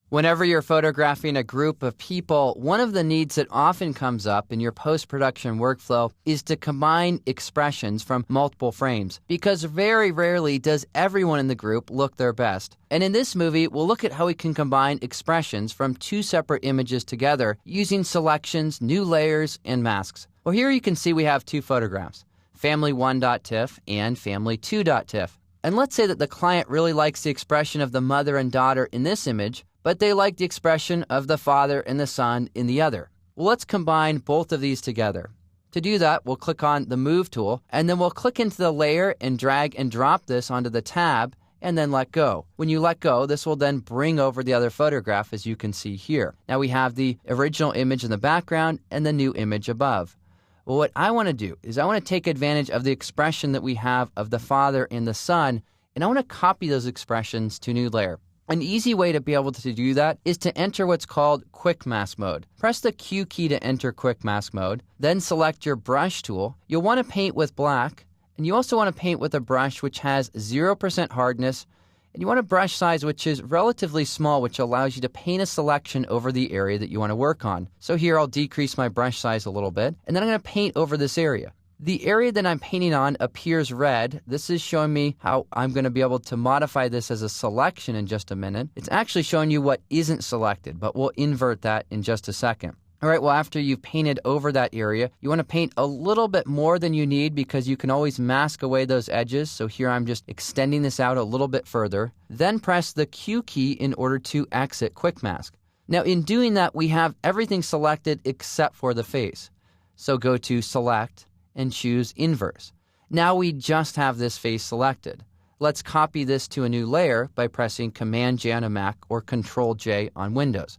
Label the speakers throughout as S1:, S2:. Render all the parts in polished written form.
S1: Whenever you're photographing a group of people, one of the needs that often comes up in your post-production workflow is to combine expressions from multiple frames, because very rarely does everyone in the group look their best. And in this movie, we'll look at how we can combine expressions from two separate images together using selections, new layers, and masks. Well, here you can see we have two photographs, family1.tiff and family2.tiff. And let's say that the client really likes the expression of the mother and daughter in this image, but they like the expression of the father and the son in the other. Well, let's combine both of these together. To do that, we'll click on the Move tool, and then we'll click into the layer and drag and drop this onto the tab, and then let go. When you let go, this will then bring over the other photograph, as you can see here. Now we have the original image in the background and the new image above. Well, what I want to do is I want to take advantage of the expression that we have of the father and the son, and I want to copy those expressions to a new layer. An easy way to be able to do that is to enter what's called Quick Mask Mode. Press the Q key to enter Quick Mask Mode, then select your brush tool. You'll want to paint with black, and you also want to paint with a brush which has 0% hardness, and you want a brush size which is relatively small, which allows you to paint a selection over the area that you want to work on. So here I'll decrease my brush size a little bit, and then I'm going to paint over this area. The area that I'm painting on appears red. This is showing me how I'm going to be able to modify this as a selection in just a minute. It's actually showing you what isn't selected, but we'll invert that in just a second. All right, well, after you've painted over that area, you want to paint a little bit more than you need because you can always mask away those edges. So here I'm just extending this out a little bit further. Then press the Q key in order to exit Quick Mask. Now, in doing that, we have everything selected except for the face. So go to Select and choose Inverse. Now we just have this face selected. Let's copy this to a new layer by pressing Command-J on a Mac or Control-J on Windows.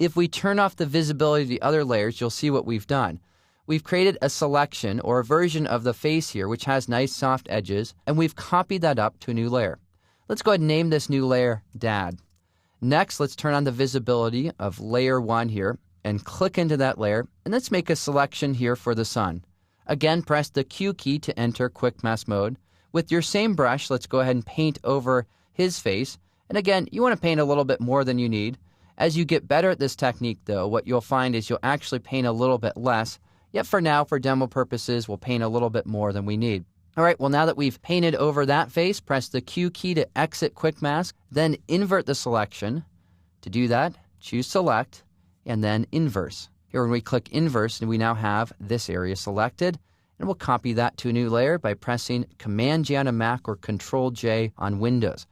S1: If we turn off the visibility of the other layers, you'll see what we've done. We've created a selection or a version of the face here which has nice soft edges, and we've copied that up to a new layer. Let's go ahead and name this new layer Dad. Next, let's turn on the visibility of layer 1 here and click into that layer, and let's make a selection here for the sun. Again, press the Q key to enter Quick Mask Mode. With your same brush, let's go ahead and paint over his face. And again, you want to paint a little bit more than you need. As you get better at this technique, though, what you'll find is you'll actually paint a little bit less. Yet for now, for demo purposes, we'll paint a little bit more than we need. All right, well, now that we've painted over that face, press the Q key to exit Quick Mask, then invert the selection. To do that, choose Select, and then Inverse. Here when we click Inverse, we now have this area selected, and we'll copy that to a new layer by pressing Command-J on a Mac or Control-J on Windows.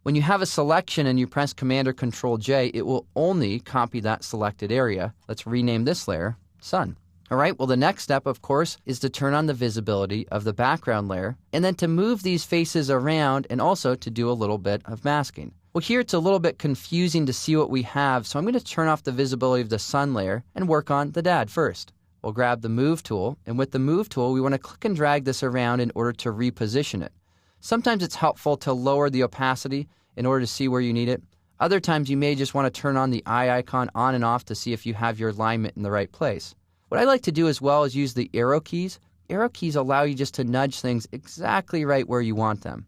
S1: When you have a selection and you press Command or Control-J, it will only copy that selected area. Let's rename this layer Sun. All right, well, the next step, of course, is to turn on the visibility of the background layer, and then to move these faces around and also to do a little bit of masking. Well, here it's a little bit confusing to see what we have, so I'm going to turn off the visibility of the sun layer and work on the dad first. We'll grab the Move tool, and with the Move tool, we want to click and drag this around in order to reposition it. Sometimes it's helpful to lower the opacity in order to see where you need it. Other times you may just want to turn on the eye icon on and off to see if you have your alignment in the right place. What I like to do as well is use the arrow keys. Arrow keys allow you just to nudge things exactly right where you want them.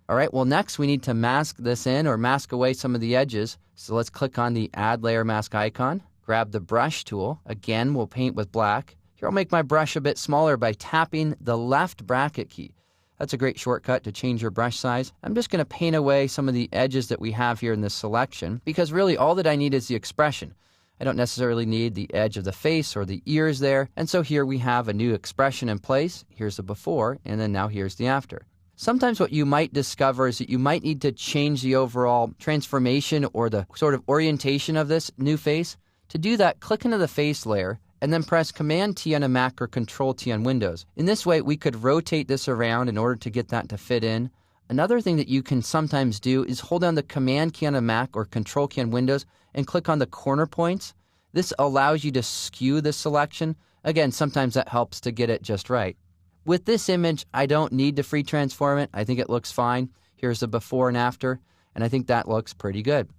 S1: All right, well, next we need to mask this in or mask away some of the edges. So let's click on the Add Layer Mask icon, grab the Brush tool. Again, we'll paint with black. Here I'll make my brush a bit smaller by tapping the left bracket key. That's a great shortcut to change your brush size. I'm just going to paint away some of the edges that we have here in this selection because really all that I need is the expression. I don't necessarily need the edge of the face or the ears there. And so here we have a new expression in place. Here's the before, and then now here's the after. Sometimes what you might discover is that you might need to change the overall transformation or the sort of orientation of this new face. To do that, click into the face layer and then press Command-T on a Mac or Control-T on Windows. In this way, we could rotate this around in order to get that to fit in. Another thing that you can sometimes do is hold down the Command key on a Mac or Control key on Windows and click on the corner points. This allows you to skew the selection. Again, sometimes that helps to get it just right. With this image, I don't need to free transform it. I think it looks fine. Here's the before and after, and I think that looks pretty good.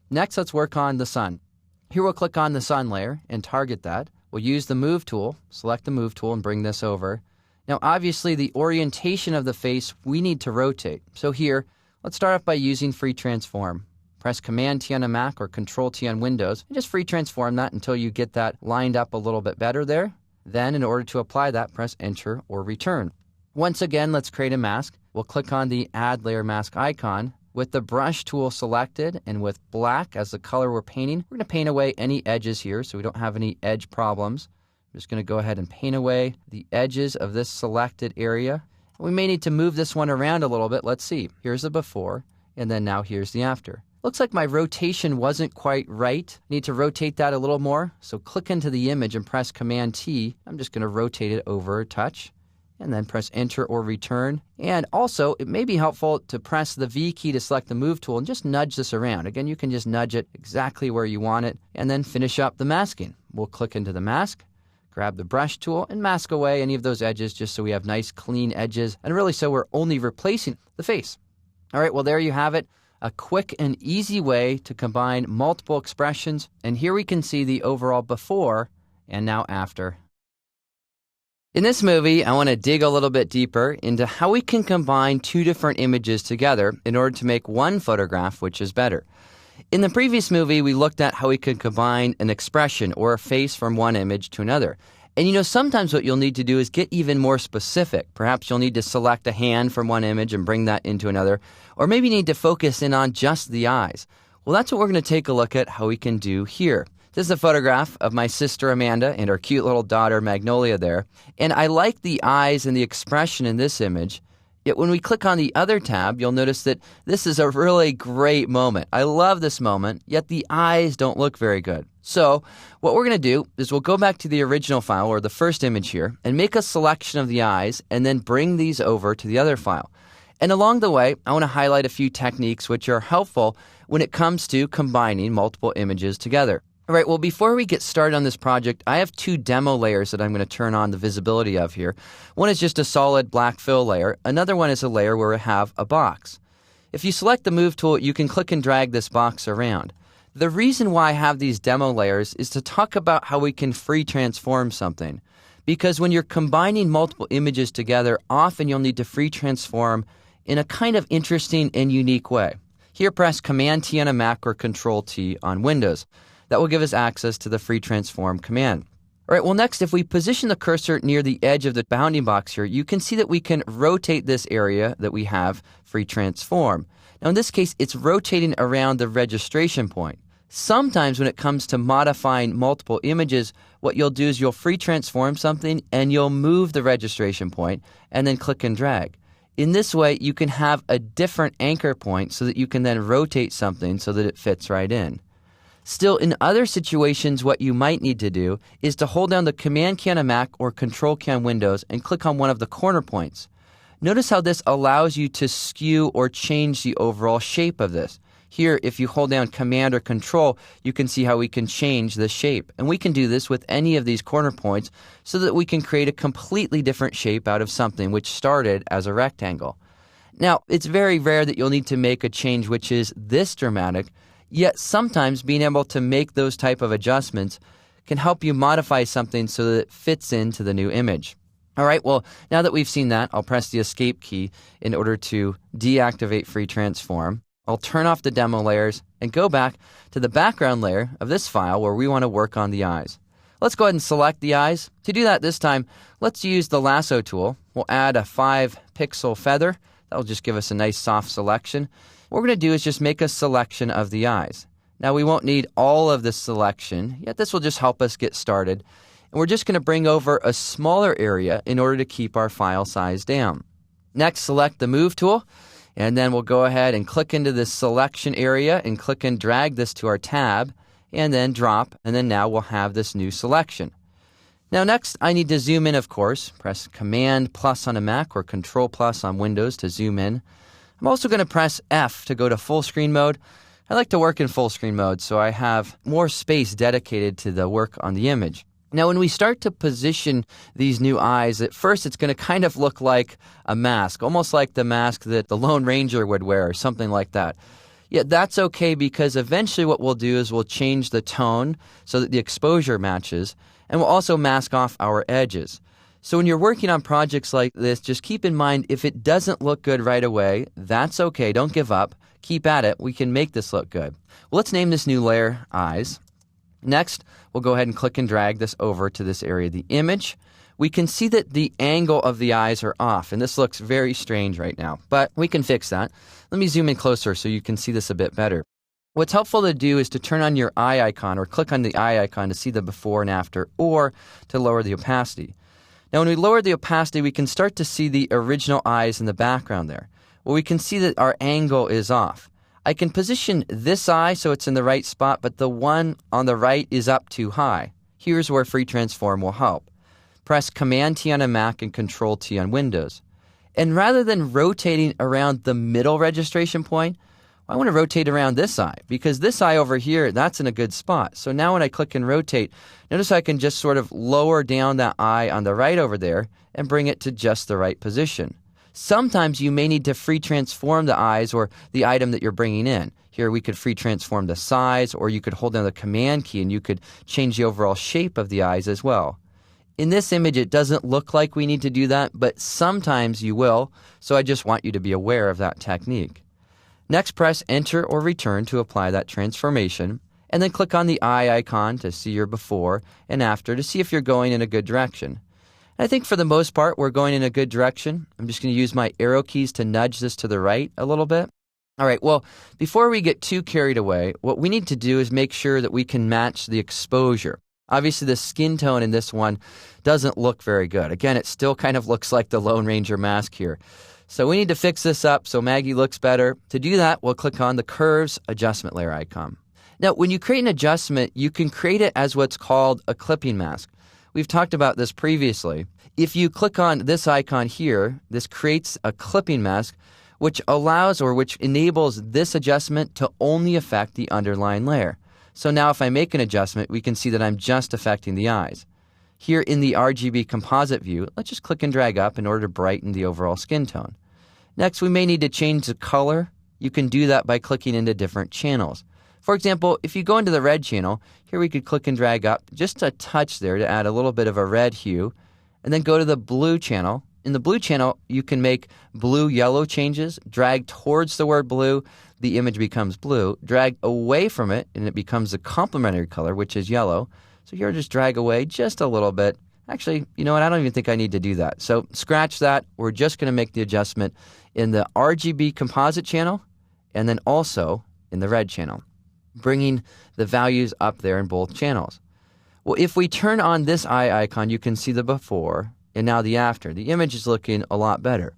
S1: Next, let's work on the sun. Here we'll click on the sun layer and target that. We'll use the Move tool, select the Move tool and bring this over. Now, obviously, the orientation of the face, we need to rotate. So here, let's start off by using Free Transform. Press Command-T on a Mac or Control-T on Windows, and just free transform that until you get that lined up a little bit better there. Then, in order to apply that, press Enter or Return. Once again, let's create a mask. We'll click on the Add Layer Mask icon. With the brush tool selected and with black as the color we're painting, we're going to paint away any edges here so we don't have any edge problems. I'm just going to go ahead and paint away the edges of this selected area. We may need to move this one around a little bit. Let's see. Here's the before, and then now here's the after. Looks like my rotation wasn't quite right. I need to rotate that a little more. So click into the image and press Command-T. I'm just going to rotate it over a touch, and then press Enter or Return. And also, it may be helpful to press the V key to select the Move tool and just nudge this around. Again, you can just nudge it exactly where you want it, and then finish up the masking. We'll click into the mask, grab the brush tool, and mask away any of those edges just so we have nice, clean edges, and really so we're only replacing the face. All right, well, there you have it. A quick and easy way to combine multiple expressions. And here we can see the overall before and now after. In this movie, I want to dig a little bit deeper into how we can combine two different images together in order to make one photograph which is better. In the previous movie, we looked at how we could combine an expression or a face from one image to another. And sometimes what you'll need to do is get even more specific. Perhaps you'll need to select a hand from one image and bring that into another, or maybe you need to focus in on just the eyes. Well, that's what we're going to take a look at how we can do here. This is a photograph of my sister Amanda and her cute little daughter Magnolia there. And I like the eyes and the expression in this image. Yet when we click on the other tab, you'll notice that this is a really great moment. I love this moment, yet the eyes don't look very good. So what we're going to do is we'll go back to the original file, or the first image here, and make a selection of the eyes, and then bring these over to the other file. And along the way, I want to highlight a few techniques which are helpful when it comes to combining multiple images together. All right, well, before we get started on this project, I have two demo layers that I'm going to turn on the visibility of here. One is just a solid black fill layer. Another one is a layer where we have a box. If you select the Move tool, you can click and drag this box around. The reason why I have these demo layers is to talk about how we can free transform something. Because when you're combining multiple images together, often you'll need to free transform in a kind of interesting and unique way. Here, press Command-T on a Mac or Control-T on Windows. That will give us access to the free transform command. All right, well, next, if we position the cursor near the edge of the bounding box here, you can see that we can rotate this area that we have free transform. Now, in this case, it's rotating around the registration point. Sometimes when it comes to modifying multiple images, what you'll do is you'll free transform something and you'll move the registration point and then click and drag. In this way, you can have a different anchor point so that you can then rotate something so that it fits right in. Still, in other situations, what you might need to do is to hold down the Command key on a Mac or Control key on Windows and click on one of the corner points. Notice how this allows you to skew or change the overall shape of this. Here, if you hold down Command or Control, you can see how we can change the shape. And we can do this with any of these corner points so that we can create a completely different shape out of something which started as a rectangle. Now, it's very rare that you'll need to make a change which is this dramatic. Yet sometimes being able to make those type of adjustments can help you modify something so that it fits into the new image. All right, well, now that we've seen that, I'll press the Escape key in order to deactivate free transform. I'll turn off the demo layers and go back to the background layer of this file where we want to work on the eyes. Let's go ahead and select the eyes. To do that this time, let's use the lasso tool. We'll add a 5-pixel feather. That'll just give us a nice soft selection. What we're going to do is just make a selection of the eyes. Now, we won't need all of this selection, yet this will just help us get started. And we're just going to bring over a smaller area in order to keep our file size down. Next, select the Move tool, and then we'll go ahead and click into this selection area and click and drag this to our tab, and then drop, and then now we'll have this new selection. Now, next, I need to zoom in, of course. Press Command+ on a Mac or Control+ on Windows to zoom in. I'm also going to press F to go to full screen mode. I like to work in full screen mode so I have more space dedicated to the work on the image. Now, when we start to position these new eyes, at first it's going to kind of look like a mask, almost like the mask that the Lone Ranger would wear or something like that. Yet that's okay because eventually what we'll do is we'll change the tone so that the exposure matches, and we'll also mask off our edges. So when you're working on projects like this, just keep in mind if it doesn't look good right away, that's okay. Don't give up. Keep at it. We can make this look good. Well, let's name this new layer Eyes. Next, we'll go ahead and click and drag this over to this area of the image. We can see that the angle of the eyes are off, and this looks very strange right now, but we can fix that. Let me zoom in closer so you can see this a bit better. What's helpful to do is to turn on your eye icon or click on the eye icon to see the before and after, or to lower the opacity. Now, when we lower the opacity, we can start to see the original eyes in the background there. Well, we can see that our angle is off. I can position this eye so it's in the right spot, but the one on the right is up too high. Here's where Free Transform will help. Press Command-T on a Mac and Control-T on Windows. And rather than rotating around the middle registration point, I want to rotate around this eye, because this eye over here, that's in a good spot. So now when I click and rotate, notice I can just sort of lower down that eye on the right over there and bring it to just the right position. Sometimes you may need to free transform the eyes or the item that you're bringing in. Here we could free transform the size, or you could hold down the Command key and you could change the overall shape of the eyes as well. In this image, it doesn't look like we need to do that, but sometimes you will, so I just want you to be aware of that technique. Next, press Enter or Return to apply that transformation, and then click on the eye icon to see your before and after to see if you're going in a good direction. I think for the most part, we're going in a good direction. I'm just going to use my arrow keys to nudge this to the right a little bit. All right, well, before we get too carried away, what we need to do is make sure that we can match the exposure. Obviously, the skin tone in this one doesn't look very good. Again, it still kind of looks like the Lone Ranger mask here. So we need to fix this up so Maggie looks better. To do that, we'll click on the Curves Adjustment layer icon. Now, when you create an adjustment, you can create it as what's called a clipping mask. We've talked about this previously. If you click on this icon here, this creates a clipping mask, which allows or which enables this adjustment to only affect the underlying layer. So now if I make an adjustment, we can see that I'm just affecting the eyes. Here in the RGB composite view, let's just click and drag up in order to brighten the overall skin tone. Next, we may need to change the color. You can do that by clicking into different channels. For example, if you go into the red channel, here we could click and drag up just a touch there to add a little bit of a red hue, and then go to the blue channel. In the blue channel, you can make blue-yellow changes. Drag towards the word blue, the image becomes blue. Drag away from it, and it becomes a complementary color, which is yellow. So here, just drag away just a little bit. Actually, you know what? I don't even think I need to do that. So scratch that. We're just going to make the adjustment in the RGB composite channel and then also in the red channel, bringing the values up there in both channels. Well, if we turn on this eye icon, you can see the before and now the after. The image is looking a lot better.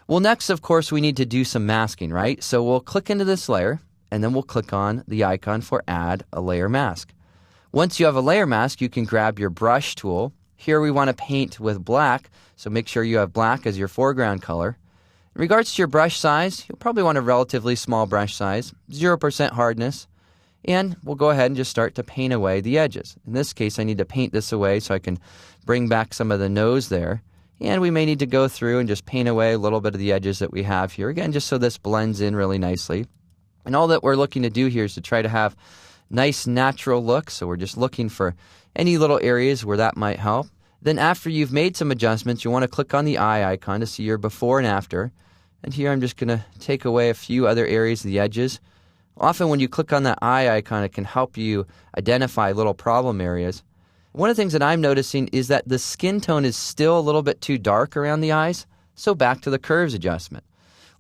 S1: Well, next, of course, we need to do some masking, right? So we'll click into this layer, and then we'll click on the icon for Add a Layer Mask. Once you have a layer mask, you can grab your brush tool. Here we want to paint with black, so make sure you have black as your foreground color. In regards to your brush size, you'll probably want a relatively small brush size, 0% hardness, and we'll go ahead and just start to paint away the edges. In this case, I need to paint this away so I can bring back some of the nose there. And we may need to go through and just paint away a little bit of the edges that we have here, again, just so this blends in really nicely. And all that we're looking to do here is to try to have nice natural look, so we're just looking for any little areas where that might help. Then after you've made some adjustments, you want to click on the eye icon to see your before and after. And here I'm just going to take away a few other areas of the edges. Often when you click on that eye icon, it can help you identify little problem areas. One of the things that I'm noticing is that the skin tone is still a little bit too dark around the eyes, so back to the curves adjustment.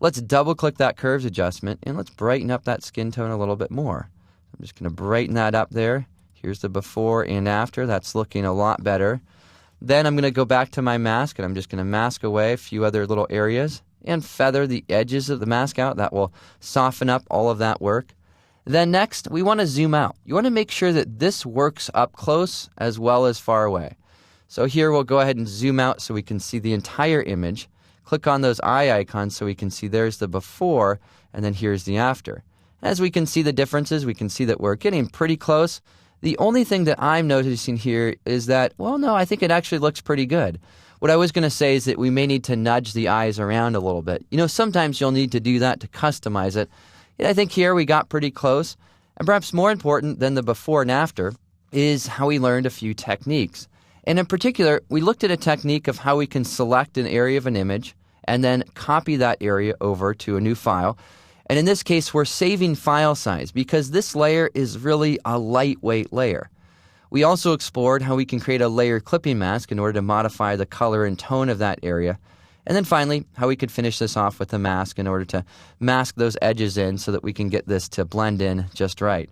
S1: Let's double click that curves adjustment and let's brighten up that skin tone a little bit more. I'm just going to brighten that up there. Here's the before and after. That's looking a lot better. Then I'm going to go back to my mask and I'm just going to mask away a few other little areas and feather the edges of the mask out. That will soften up all of that work. Then next, we want to zoom out. You want to make sure that this works up close as well as far away. So here we'll go ahead and zoom out so we can see the entire image. Click on those eye icons so we can see there's the before and then here's the after. As we can see the differences, we can see that we're getting pretty close. The only thing that I'm noticing here is that, well, no, I think it actually looks pretty good. What I was going to say is that we may need to nudge the eyes around a little bit. You know, sometimes you'll need to do that to customize it. I think here we got pretty close. And perhaps more important than the before and after is how we learned a few techniques. And in particular, we looked at a technique of how we can select an area of an image and then copy that area over to a new file. And in this case, we're saving file size because this layer is really a lightweight layer. We also explored how we can create a layer clipping mask in order to modify the color and tone of that area. And then finally, how we could finish this off with a mask in order to mask those edges in so that we can get this to blend in just right.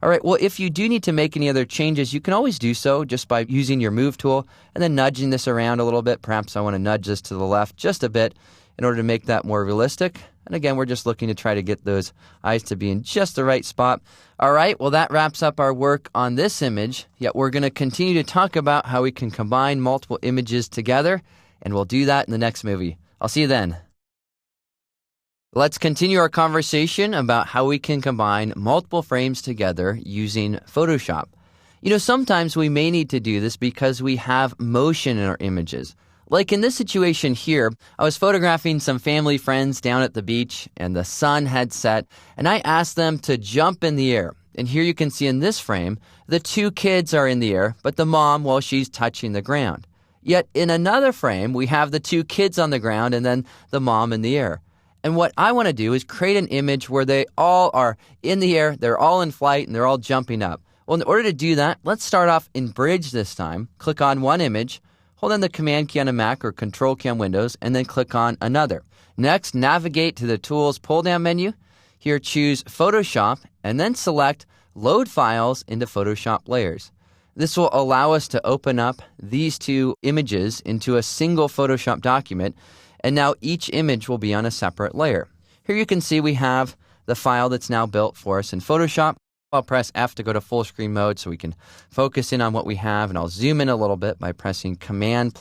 S1: All right, well, if you do need to make any other changes, you can always do so just by using your Move tool and then nudging this around a little bit. Perhaps I want to nudge this to the left just a bit in order to make that more realistic. And again, we're just looking to try to get those eyes to be in just the right spot. All right, well, that wraps up our work on this image. Yet we're going to continue to talk about how we can combine multiple images together, and we'll do that in the next movie. I'll see you then. Let's continue our conversation about how we can combine multiple frames together using Photoshop. You know, sometimes we may need to do this because we have motion in our images. Like in this situation here, I was photographing some family friends down at the beach and the sun had set, and I asked them to jump in the air. And here you can see in this frame, the two kids are in the air, but the mom, well, she's touching the ground. Yet in another frame, we have the two kids on the ground and then the mom in the air. And what I want to do is create an image where they all are in the air, they're all in flight, and they're all jumping up. Well, in order to do that, let's start off in Bridge this time. Click on one image, hold down the Command key on a Mac or Control key on Windows, and then click on another. Next, navigate to the Tools pull-down menu. Here, choose Photoshop, and then select Load Files into Photoshop Layers. This will allow us to open up these two images into a single Photoshop document, and now each image will be on a separate layer. Here you can see we have the file that's now built for us in Photoshop. I'll press F to go to full screen mode so we can focus in on what we have, and I'll zoom in a little bit by pressing Command+.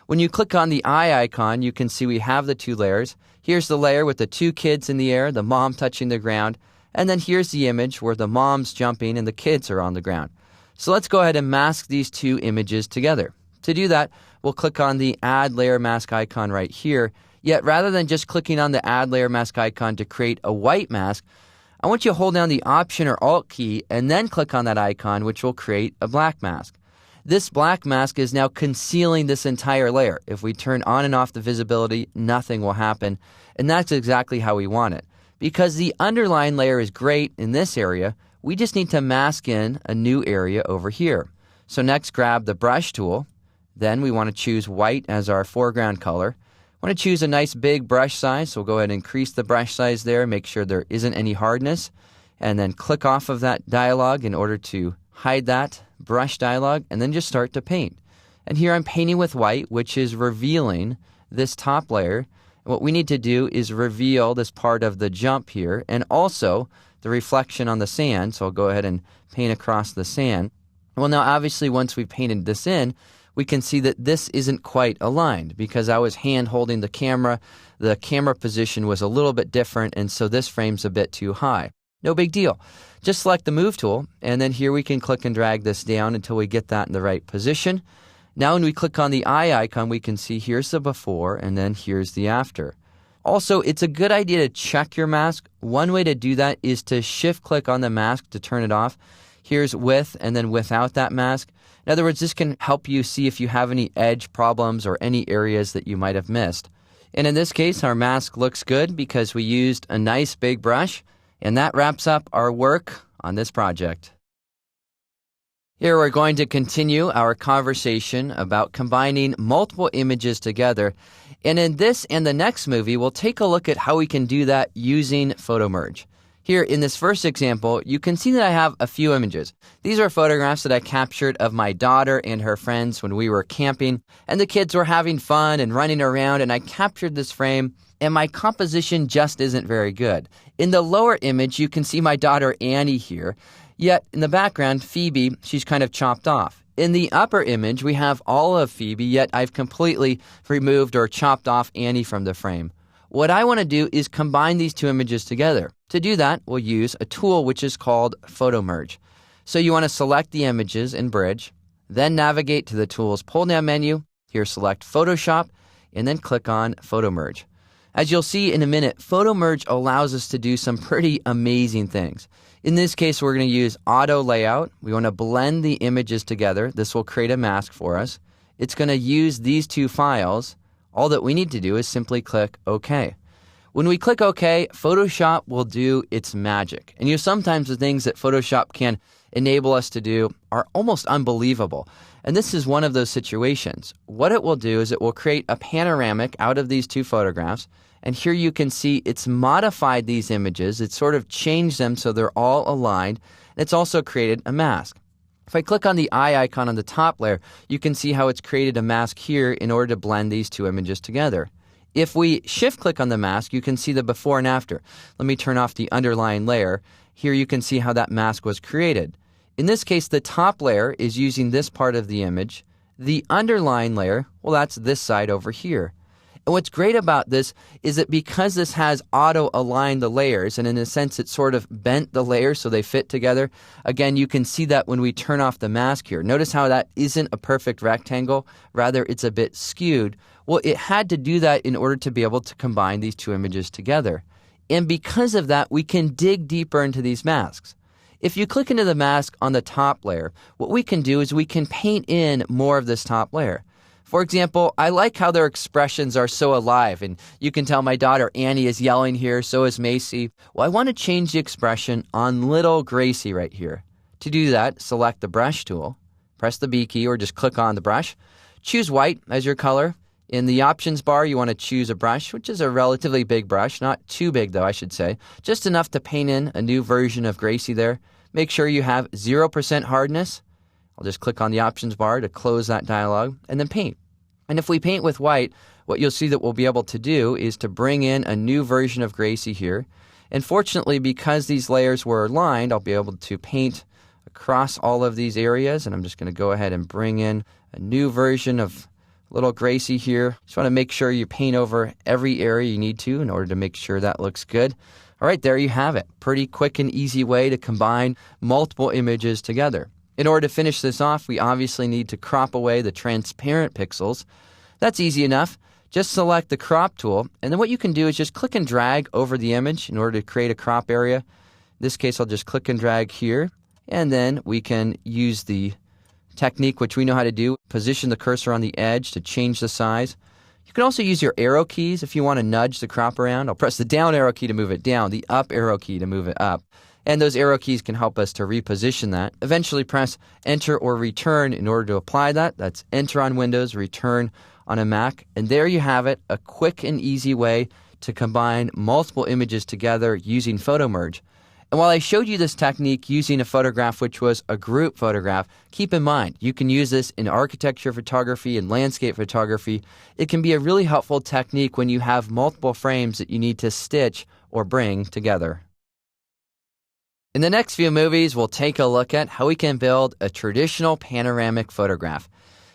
S1: When you click on the eye icon, you can see we have the two layers. Here's the layer with the two kids in the air, the mom touching the ground, and then here's the image where the mom's jumping and the kids are on the ground. So let's go ahead and mask these two images together. To do that, we'll click on the Add Layer Mask icon right here. Yet rather than just clicking on the Add Layer Mask icon to create a white mask, I want you to hold down the Option or Alt key and then click on that icon, which will create a black mask. This black mask is now concealing this entire layer. If we turn on and off the visibility, nothing will happen. And that's exactly how we want it. Because the underlying layer is great in this area, we just need to mask in a new area over here. So next, grab the Brush tool. Then we want to choose white as our foreground color. I want to choose a nice big brush size, so we'll go ahead and increase the brush size there, make sure there isn't any hardness, and then click off of that dialog in order to hide that brush dialog, and then just start to paint. And here I'm painting with white, which is revealing this top layer. What we need to do is reveal this part of the jump here, and also the reflection on the sand, so I'll go ahead and paint across the sand. Well, now obviously once we've painted this in, we can see that this isn't quite aligned because I was hand holding the camera position was a little bit different, and so this frame's a bit too high. No big deal. Just select the Move tool, and then here we can click and drag this down until we get that in the right position. Now when we click on the eye icon, we can see here's the before and then here's the after. Also, it's a good idea to check your mask. One way to do that is to shift-click on the mask to turn it off. Here's with and then without that mask. In other words, this can help you see if you have any edge problems or any areas that you might have missed. And in this case, our mask looks good because we used a nice big brush. And that wraps up our work on this project. Here we're going to continue our conversation about combining multiple images together. And in this and the next movie, we'll take a look at how we can do that using Photo Merge. Here in this first example, you can see that I have a few images. These are photographs that I captured of my daughter and her friends when we were camping, and the kids were having fun and running around, and I captured this frame, and my composition just isn't very good. In the lower image, you can see my daughter Annie here, yet in the background, Phoebe, she's kind of chopped off. In the upper image, we have all of Phoebe, yet I've completely removed or chopped off Annie from the frame. What I want to do is combine these two images together. To do that, we'll use a tool which is called Photo Merge. So you want to select the images in Bridge, then navigate to the Tools pull-down menu. Here select Photoshop, and then click on Photo Merge. As you'll see in a minute, Photo Merge allows us to do some pretty amazing things. In this case, we're going to use auto layout. We want to blend the images together. This will create a mask for us. It's going to use these two files. All that we need to do is simply click OK. When we click OK, Photoshop will do its magic. And sometimes the things that Photoshop can enable us to do are almost unbelievable. And this is one of those situations. What it will do is it will create a panoramic out of these two photographs. And here you can see it's modified these images. It's sort of changed them so they're all aligned. It's also created a mask. If I click on the eye icon on the top layer, you can see how it's created a mask here in order to blend these two images together. If we shift-click on the mask, you can see the before and after. Let me turn off the underlying layer. Here you can see how that mask was created. In this case, the top layer is using this part of the image. The underlying layer, well, that's this side over here. And what's great about this is that because this has auto-aligned the layers, and in a sense it sort of bent the layers so they fit together, again, you can see that when we turn off the mask here. Notice how that isn't a perfect rectangle, rather it's a bit skewed. Well, it had to do that in order to be able to combine these two images together. And because of that, we can dig deeper into these masks. If you click into the mask on the top layer, what we can do is we can paint in more of this top layer. For example, I like how their expressions are so alive, and you can tell my daughter Annie is yelling here, so is Macy. Well, I want to change the expression on little Gracie right here. To do that, select the brush tool, press the B key or just click on the brush, choose white as your color. In the options bar, you want to choose a brush, which is a relatively big brush, not too big though, I should say, just enough to paint in a new version of Gracie there. Make sure you have 0% hardness. I'll just click on the options bar to close that dialog and then paint. And if we paint with white, what you'll see that we'll be able to do is to bring in a new version of Gracie here. And fortunately, because these layers were aligned, I'll be able to paint across all of these areas. And I'm just going to go ahead and bring in a new version of little Gracie here. Just want to make sure you paint over every area you need to in order to make sure that looks good. All right, there you have it. Pretty quick and easy way to combine multiple images together. In order to finish this off, we obviously need to crop away the transparent pixels. That's easy enough. Just select the crop tool, and then what you can do is just click and drag over the image in order to create a crop area. In this case, I'll just click and drag here, and then we can use the technique which we know how to do. Position the cursor on the edge to change the size. You can also use your arrow keys if you want to nudge the crop around. I'll press the down arrow key to move it down, the up arrow key to move it up. And those arrow keys can help us to reposition that. Eventually press Enter or Return in order to apply that. That's Enter on Windows, Return on a Mac. And there you have it, a quick and easy way to combine multiple images together using photo merge. And while I showed you this technique using a photograph which was a group photograph, keep in mind you can use this in architecture photography and landscape photography. It can be a really helpful technique when you have multiple frames that you need to stitch or bring together. In the next few movies, we'll take a look at how we can build a traditional panoramic photograph.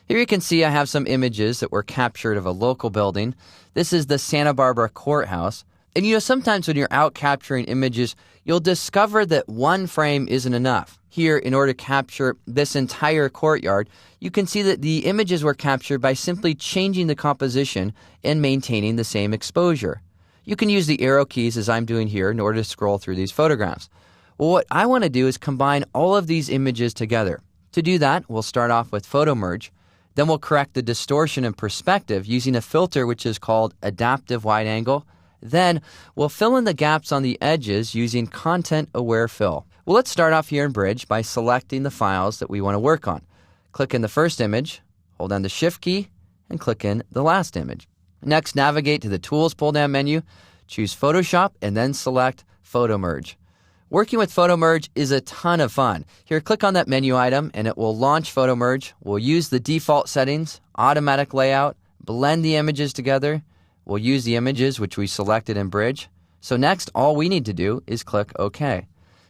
S1: Here you can see I have some images that were captured of a local building. This is the Santa Barbara Courthouse. And sometimes when you're out capturing images, you'll discover that one frame isn't enough. Here, in order to capture this entire courtyard, you can see that the images were captured by simply changing the composition and maintaining the same exposure. You can use the arrow keys as I'm doing here in order to scroll through these photographs. Well, what I want to do is combine all of these images together. To do that, we'll start off with photo merge. Then we'll correct the distortion and perspective using a filter which is called adaptive wide angle. Then we'll fill in the gaps on the edges using content-aware fill. Well, let's start off here in Bridge by selecting the files that we want to work on. Click in the first image, hold down the Shift key, and click in the last image. Next, navigate to the Tools pull-down menu, choose Photoshop, and then select Photo Merge. Working with Photo Merge is a ton of fun. Here, click on that menu item, and it will launch Photo Merge. We'll use the default settings, automatic layout, blend the images together. We'll use the images which we selected in Bridge. So next, all we need to do is click OK.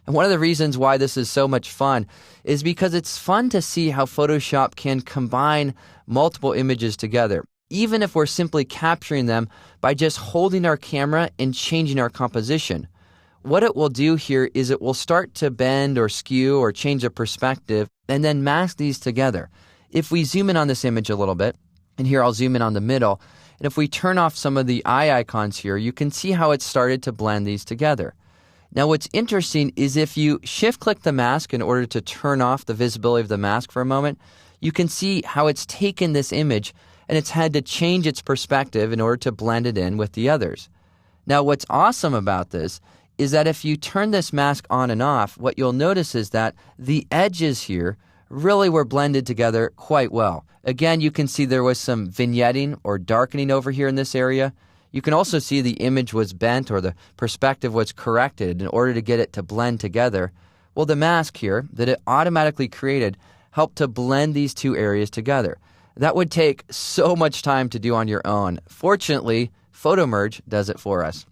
S1: And one of the reasons why this is so much fun is because it's fun to see how Photoshop can combine multiple images together, even if we're simply capturing them by just holding our camera and changing our composition. What it will do here is it will start to bend or skew or change the perspective and then mask these together. If we zoom in on this image a little bit, and here I'll zoom in on the middle, and if we turn off some of the eye icons here, you can see how it started to blend these together. Now what's interesting is if you shift-click the mask in order to turn off the visibility of the mask for a moment, you can see how it's taken this image and it's had to change its perspective in order to blend it in with the others. Now what's awesome about this is that if you turn this mask on and off, what you'll notice is that the edges here really were blended together quite well. Again, you can see there was some vignetting or darkening over here in this area. You can also see the image was bent or the perspective was corrected in order to get it to blend together. Well, the mask here that it automatically created helped to blend these two areas together. That would take so much time to do on your own. Fortunately, PhotoMerge does it for us.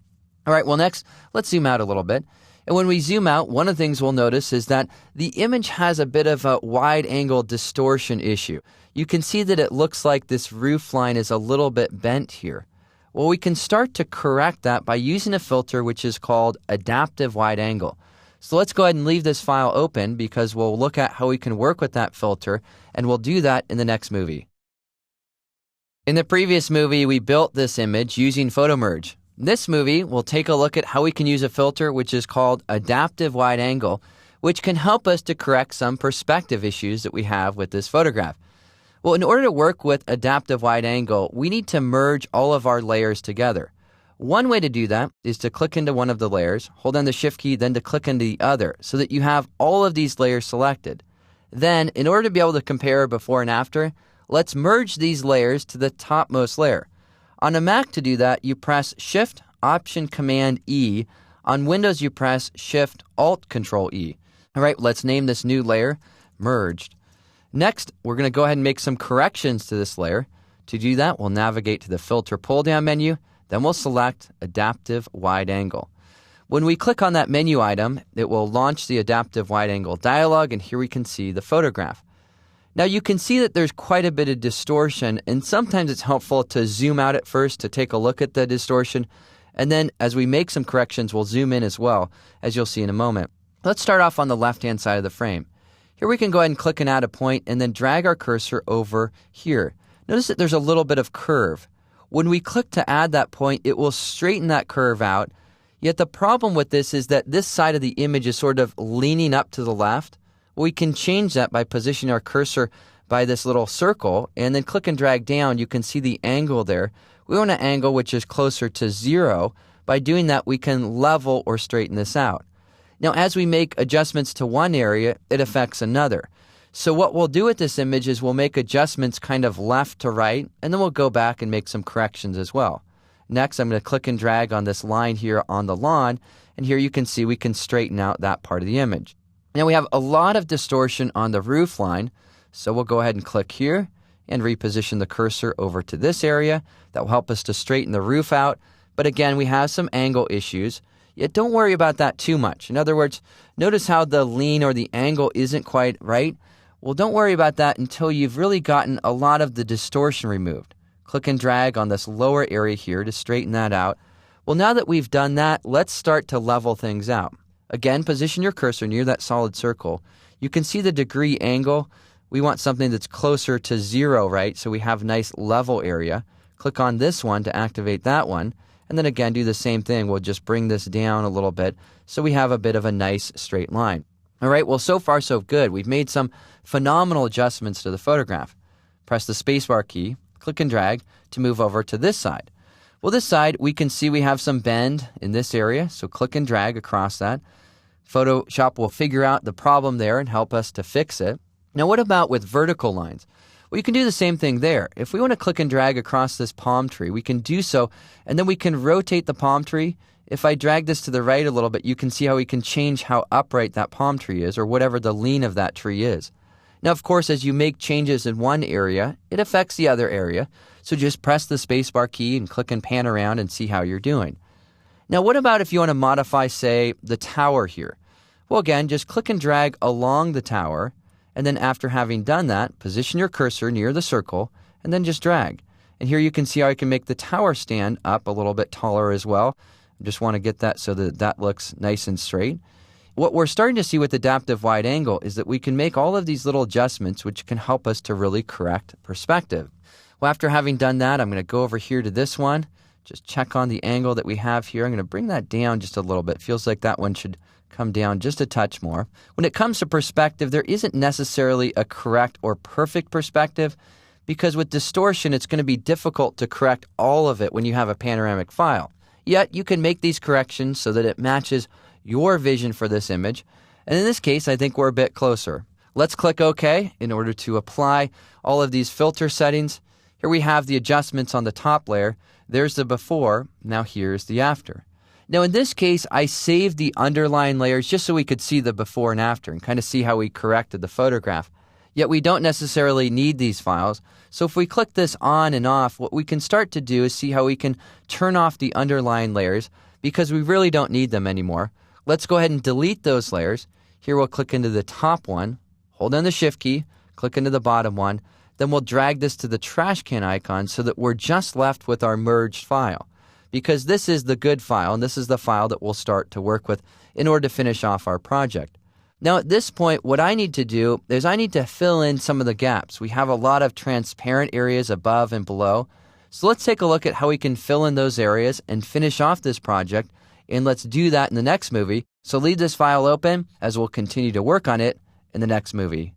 S1: All right, well next, let's zoom out a little bit. And when we zoom out, one of the things we'll notice is that the image has a bit of a wide-angle distortion issue. You can see that it looks like this roof line is a little bit bent here. Well, we can start to correct that by using a filter which is called adaptive wide angle. So let's go ahead and leave this file open because we'll look at how we can work with that filter, and we'll do that in the next movie. In the previous movie, we built this image using PhotoMerge. In this movie, we'll take a look at how we can use a filter which is called adaptive wide angle, which can help us to correct some perspective issues that we have with this photograph. Well, in order to work with adaptive wide angle, we need to merge all of our layers together. One way to do that is to click into one of the layers, hold down the Shift key, then to click into the other so that you have all of these layers selected. Then, in order to be able to compare before and after, let's merge these layers to the topmost layer. On a Mac to do that, you press Shift, Option, Command, E. On Windows, you press Shift, Alt, Control, E. All right, let's name this new layer Merged. Next, we're going to go ahead and make some corrections to this layer. To do that, we'll navigate to the Filter pull-down menu, then we'll select Adaptive Wide Angle. When we click on that menu item, it will launch the Adaptive Wide Angle dialog, and here we can see the photograph. Now you can see that there's quite a bit of distortion, and sometimes it's helpful to zoom out at first to take a look at the distortion, and then as we make some corrections, we'll zoom in as well, as you'll see in a moment. Let's start off on the left-hand side of the frame. Here we can go ahead and click and add a point and then drag our cursor over here. Notice that there's a little bit of curve. When we click to add that point, it will straighten that curve out. Yet the problem with this is that this side of the image is sort of leaning up to the left. We can change that by positioning our cursor by this little circle and then click and drag down. You can see the angle there. We want an angle which is closer to 0. By doing that, we can level or straighten this out. Now, as we make adjustments to one area, it affects another. So what we'll do with this image is we'll make adjustments kind of left to right, and then we'll go back and make some corrections as well. Next, I'm going to click and drag on this line here on the lawn, and here you can see we can straighten out that part of the image. Now, we have a lot of distortion on the roof line, so we'll go ahead and click here and reposition the cursor over to this area. That will help us to straighten the roof out. But again, we have some angle issues. Yet don't worry about that too much. In other words, notice how the lean or the angle isn't quite right. Well, don't worry about that until you've really gotten a lot of the distortion removed. Click and drag on this lower area here to straighten that out. Well, now that we've done that, let's start to level things out. Again, position your cursor near that solid circle. You can see the degree angle. We want something that's closer to 0, right? So we have a nice level area. Click on this one to activate that one. And then again, do the same thing. We'll just bring this down a little bit so we have a bit of a nice straight line. All right, well, so far so good. We've made some phenomenal adjustments to the photograph. Press the spacebar key, click and drag to move over to this side. Well, this side, we can see we have some bend in this area, so click and drag across that. Photoshop will figure out the problem there and help us to fix it. Now, what about with vertical lines? Well, you can do the same thing there. If we want to click and drag across this palm tree, we can do so, and then we can rotate the palm tree. If I drag this to the right a little bit, you can see how we can change how upright that palm tree is or whatever the lean of that tree is. Now, of course, as you make changes in one area, it affects the other area. So just press the spacebar key and click and pan around and see how you're doing. Now, what about if you want to modify, say, the tower here? Well, again, just click and drag along the tower. And then after having done that, position your cursor near the circle and then just drag. And here you can see how I can make the tower stand up a little bit taller as well. I just want to get that so that that looks nice and straight. What we're starting to see with adaptive wide angle is that we can make all of these little adjustments which can help us to really correct perspective. Well, after having done that, I'm going to go over here to this one, Just check on the angle that we have here. I'm going to bring that down just a little bit. Feels like that one should come down just a touch more. When it comes to perspective, there isn't necessarily a correct or perfect perspective, because with distortion, it's going to be difficult to correct all of it when you have a panoramic file. Yet, you can make these corrections so that it matches your vision for this image. And in this case, I think we're a bit closer. Let's click OK in order to apply all of these filter settings. Here we have the adjustments on the top layer. There's the before. Now here's the after. Now in this case, I saved the underlying layers just so we could see the before and after and kind of see how we corrected the photograph. Yet we don't necessarily need these files. So if we click this on and off, what we can start to do is see how we can turn off the underlying layers because we really don't need them anymore. Let's go ahead and delete those layers. Here we'll click into the top one, hold down the Shift key, click into the bottom one. Then we'll drag this to the trash can icon so that we're just left with our merged file. Because this is the good file, and this is the file that we'll start to work with in order to finish off our project. Now at this point, what I need to do is I need to fill in some of the gaps. We have a lot of transparent areas above and below. So let's take a look at how we can fill in those areas and finish off this project. And let's do that in the next movie. So leave this file open as we'll continue to work on it in the next movie.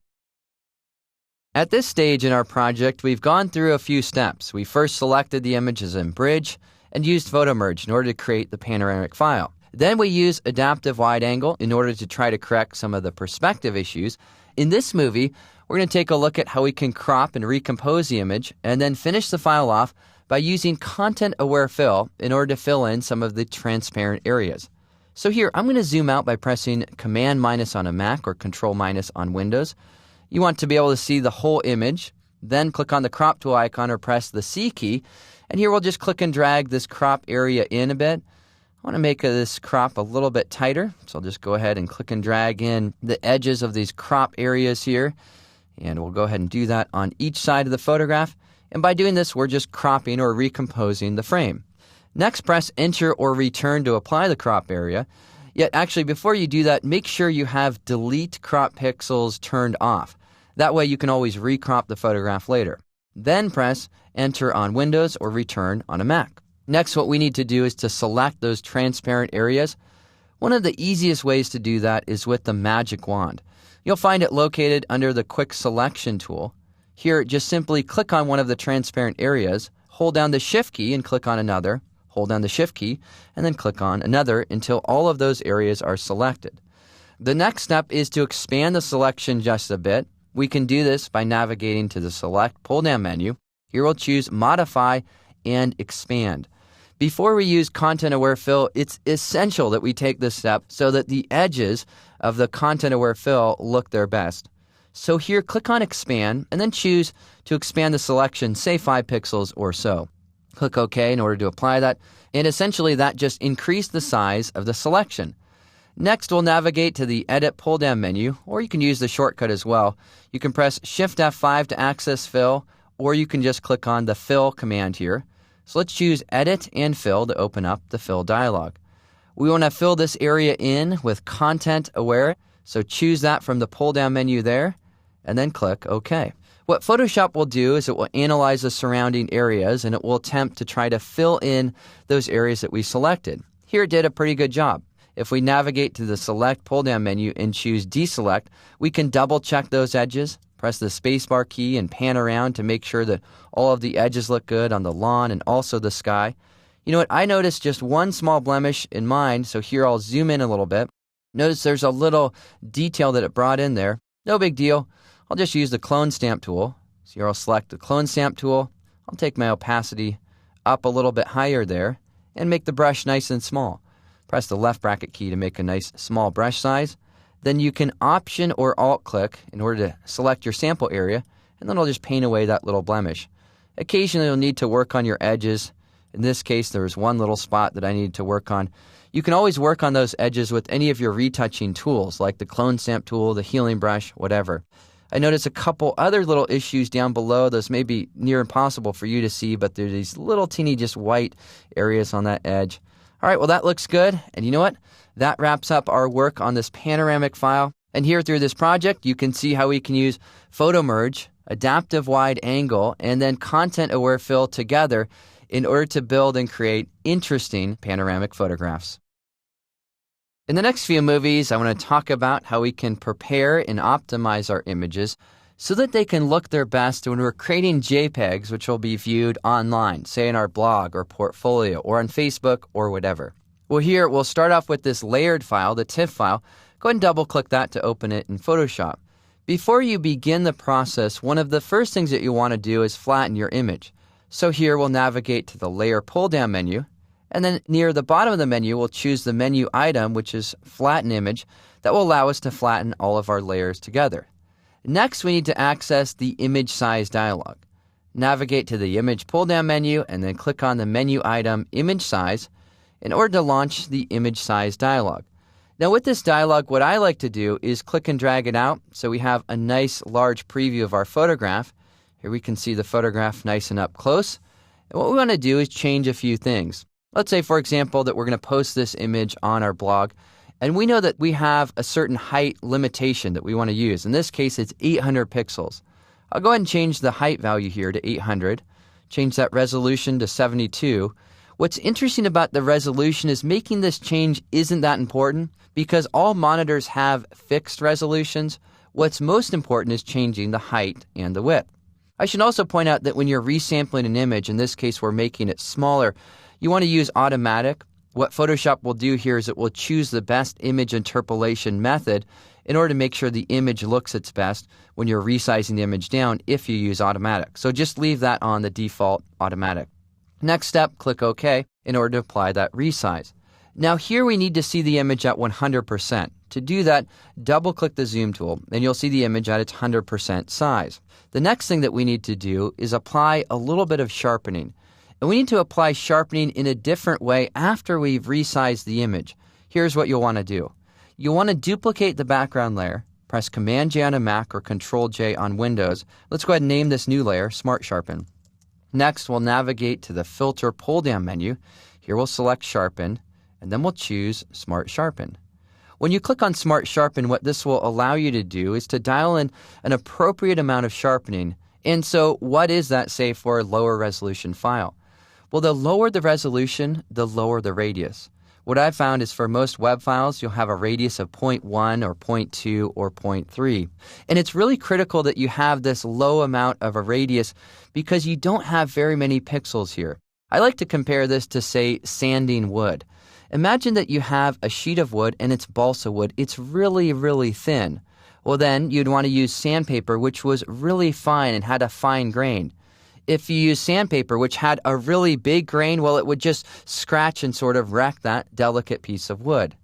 S1: At this stage in our project, we've gone through a few steps. We first selected the images in Bridge and used Photo Merge in order to create the panoramic file. Then we use adaptive wide angle in order to try to correct some of the perspective issues. In this movie, we're going to take a look at how we can crop and recompose the image and then finish the file off by using content-aware fill in order to fill in some of the transparent areas. So here, I'm going to zoom out by pressing Command- on a Mac or Control- on Windows. You want to be able to see the whole image. Then click on the crop tool icon or press the C key. And here we'll just click and drag this crop area in a bit. I want to make this crop a little bit tighter, so I'll just go ahead and click and drag in the edges of these crop areas here. And we'll go ahead and do that on each side of the photograph. And by doing this, we're just cropping or recomposing the frame. Next, press Enter or Return to apply the crop area. Yet actually, before you do that, make sure you have Delete Crop Pixels turned off. That way you can always recrop the photograph later. Then press Enter on Windows or Return on a Mac. Next, what we need to do is to select those transparent areas. One of the easiest ways to do that is with the magic wand. You'll find it located under the Quick Selection tool. Here, just simply click on one of the transparent areas, hold down the Shift key and click on another, hold down the Shift key, and then click on another until all of those areas are selected. The next step is to expand the selection just a bit. We can do this by navigating to the Select pull-down menu. Here we'll choose Modify and Expand. Before we use content-aware fill, it's essential that we take this step so that the edges of the content-aware fill look their best. So here, click on Expand, and then choose to expand the selection, say 5 pixels or so. Click OK in order to apply that, and essentially that just increased the size of the selection. Next, we'll navigate to the Edit pull-down menu, or you can use the shortcut as well. You can press Shift F5 to access fill, or you can just click on the Fill command here. So let's choose Edit and Fill to open up the Fill dialog. We want to fill this area in with Content Aware, so choose that from the pull-down menu there, and then click OK. What Photoshop will do is it will analyze the surrounding areas, and it will attempt to try to fill in those areas that we selected. Here it did a pretty good job. If we navigate to the Select pull-down menu and choose Deselect, we can double-check those edges. Press the spacebar key and pan around to make sure that all of the edges look good on the lawn and also the sky. You know what? I noticed just one small blemish in mine, so here I'll zoom in a little bit. Notice there's a little detail that it brought in there. No big deal. I'll just use the Clone Stamp tool. So here I'll select the Clone Stamp tool. I'll take my opacity up a little bit higher there and make the brush nice and small. Press the left bracket key to make a nice small brush size. Then you can Option or Alt-click in order to select your sample area, and then I'll just paint away that little blemish. Occasionally you'll need to work on your edges. In this case, there was one little spot that I needed to work on. You can always work on those edges with any of your retouching tools, like the Clone Stamp tool, the healing brush, whatever. I noticed a couple other little issues down below. Those may be near impossible for you to see, but there's these little teeny just white areas on that edge. All right, well, that looks good. And you know what? That wraps up our work on this panoramic file. And here through this project, you can see how we can use Photo Merge, Adaptive Wide Angle, and then Content Aware Fill together in order to build and create interesting panoramic photographs. In the next few movies, I want to talk about how we can prepare and optimize our images so that they can look their best when we're creating JPEGs, which will be viewed online, say in our blog or portfolio or on Facebook or whatever. Well, here we'll start off with this layered file, the TIFF file. Go ahead and double-click that to open it in Photoshop. Before you begin the process, one of the first things that you want to do is flatten your image. So here we'll navigate to the Layer pull-down menu, and then near the bottom of the menu, we'll choose the menu item, which is Flatten Image, that will allow us to flatten all of our layers together. Next, we need to access the Image Size dialog. Navigate to the Image pull-down menu, and then click on the menu item Image Size in order to launch the Image Size dialog. Now with this dialog, what I like to do is click and drag it out so we have a nice large preview of our photograph. Here we can see the photograph nice and up close. And what we want to do is change a few things. Let's say, for example, that we're going to post this image on our blog, and we know that we have a certain height limitation that we want to use. In this case, it's 800 pixels. I'll go ahead and change the height value here to 800, change that resolution to 72. What's interesting about the resolution is making this change isn't that important because all monitors have fixed resolutions. What's most important is changing the height and the width. I should also point out that when you're resampling an image, in this case we're making it smaller, you want to use automatic. What Photoshop will do here is it will choose the best image interpolation method in order to make sure the image looks its best when you're resizing the image down if you use automatic. So just leave that on the default automatic. Next step, click OK in order to apply that resize. Now here we need to see the image at 100%. To do that, double-click the zoom tool and you'll see the image at its 100% size. The next thing that we need to do is apply a little bit of sharpening. And we need to apply sharpening in a different way after we've resized the image. Here's what you'll want to do. You'll want to duplicate the background layer, press Command-J on a Mac or Control-J on Windows. Let's go ahead and name this new layer Smart Sharpen. Next, we'll navigate to the Filter pull-down menu. Here we'll select Sharpen, and then we'll choose Smart Sharpen. When you click on Smart Sharpen, what this will allow you to do is to dial in an appropriate amount of sharpening. And so what is that, say, for a lower resolution file? Well, the lower the resolution, the lower the radius. What I've found is for most web files, you'll have a radius of 0.1 or 0.2 or 0.3. And it's really critical that you have this low amount of a radius because you don't have very many pixels here. I like to compare this to, say, sanding wood. Imagine that you have a sheet of wood and it's balsa wood. It's really, really thin. Well, then you'd want to use sandpaper, which was really fine and had a fine grain. If you use sandpaper, which had a really big grain, well, it would just scratch and sort of wreck that delicate piece of wood.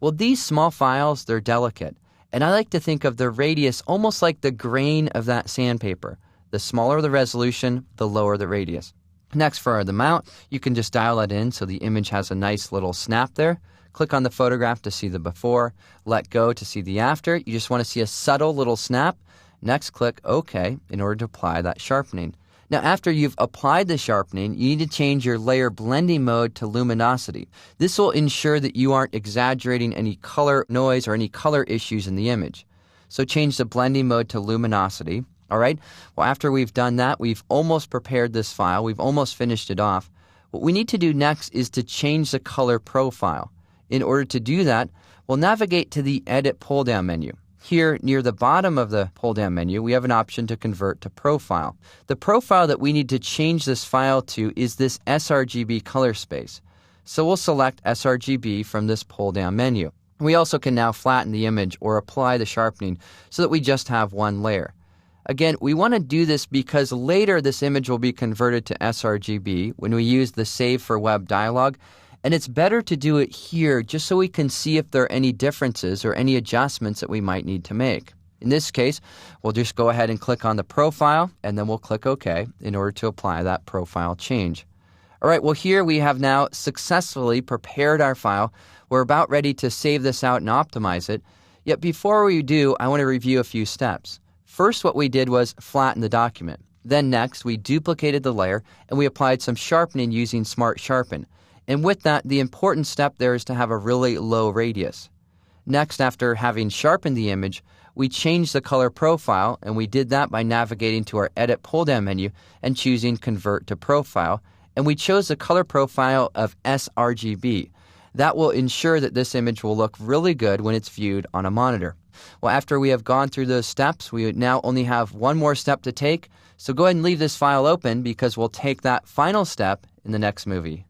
S1: Well, these small files, they're delicate. And I like to think of the radius almost like the grain of that sandpaper. The smaller the resolution, the lower the radius. Next, for the mount, you can just dial it in so the image has a nice little snap there. Click on the photograph to see the before. Let go to see the after. You just want to see a subtle little snap. Next, click OK in order to apply that sharpening. Now, after you've applied the sharpening, you need to change your layer blending mode to luminosity. This will ensure that you aren't exaggerating any color noise or any color issues in the image. So change the blending mode to luminosity. All right. Well, after we've done that, we've almost prepared this file. We've almost finished it off. What we need to do next is to change the color profile. In order to do that, we'll navigate to the Edit pull-down menu. Here, near the bottom of the pull-down menu, we have an option to convert to profile. The profile that we need to change this file to is this sRGB color space. So we'll select sRGB from this pull-down menu. We also can now flatten the image or apply the sharpening so that we just have one layer. Again, we want to do this because later this image will be converted to sRGB when we use the Save for Web dialog. And it's better to do it here just so we can see if there are any differences or any adjustments that we might need to make. In this case, we'll just go ahead and click on the profile and then we'll click OK in order to apply that profile change. All right, well here we have now successfully prepared our file. We're about ready to save this out and optimize it. Yet before we do, I want to review a few steps. First, what we did was flatten the document. Then next, we duplicated the layer and we applied some sharpening using Smart Sharpen. And with that, the important step there is to have a really low radius. Next, after having sharpened the image, we changed the color profile, and we did that by navigating to our Edit pull-down menu and choosing Convert to Profile. and we chose a color profile of sRGB. That will ensure that this image will look really good when it's viewed on a monitor. Well, after we have gone through those steps, we now only have one more step to take. So go ahead and leave this file open because we'll take that final step in the next movie.